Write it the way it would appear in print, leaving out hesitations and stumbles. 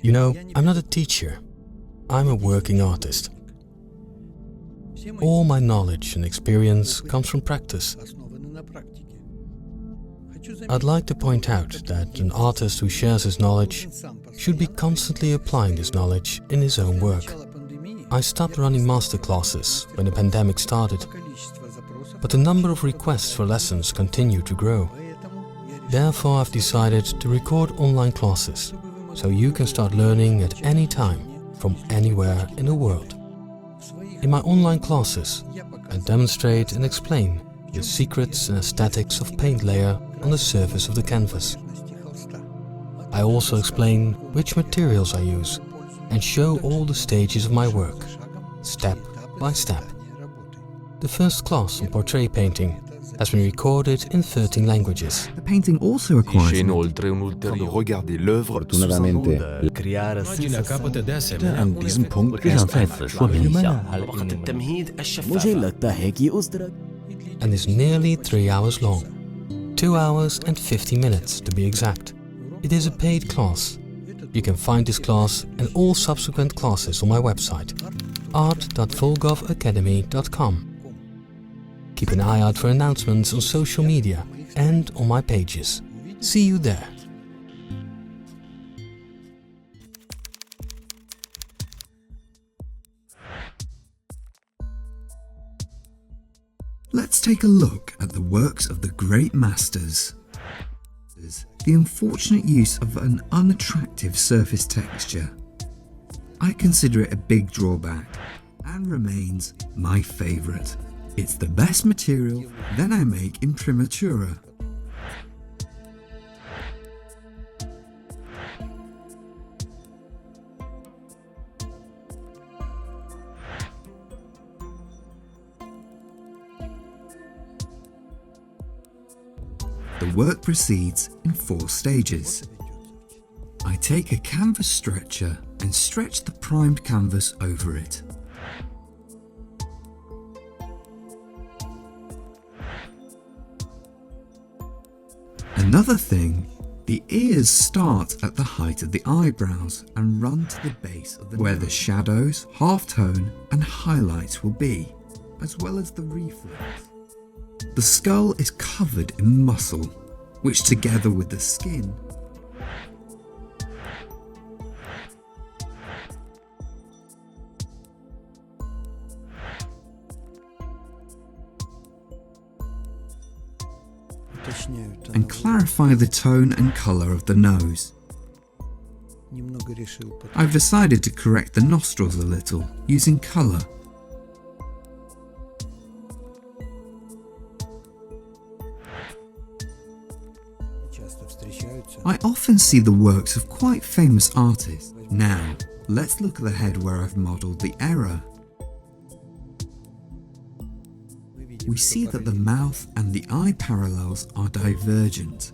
You know, I'm not a teacher. I'm a working artist. All my knowledge and experience comes from practice. I'd like to point out that an artist who shares his knowledge should be constantly applying this knowledge in his own work. I stopped running masterclasses when the pandemic started, but the number of requests for lessons continued to grow. Therefore, I've decided to record online classes, so you can start learning at any time, from anywhere in the world. In my online classes, I demonstrate and explain the secrets and aesthetics of paint layer on the surface of the canvas. I also explain which materials I use and show all the stages of my work, step by step. The first class on portrait painting has been recorded in 13 languages. The painting also requires regarder l'œuvre. Fortunatamente, An diesem Punkt 我想在此说明一下， मुझे लगता है कि उस तरह And is nearly 3 hours long. 2 hours and 50 minutes to be exact. It is a paid class. You can find this class and all subsequent classes on my website, art.volegovacademy.com. Keep an eye out for announcements on social media and on my pages. See you there. Let's take a look at the works of the great masters. The unfortunate use of an unattractive surface texture. I consider it a big drawback and remains my favourite. It's the best material that I make imprimatura. The work proceeds in 4 stages. I take a canvas stretcher and stretch the primed canvas over it. Another thing, the ears start at the height of the eyebrows and run to the base of the where the shadows, halftone and highlights will be, as well as the reflex. The skull is covered in muscle, which together with the skin and clarify the tone and colour of the nose. I've decided to correct the nostrils a little using colour. I often see the works of quite famous artists. Now, let's look at the head where I've modelled the error. We see that the mouth and the eye parallels are divergent.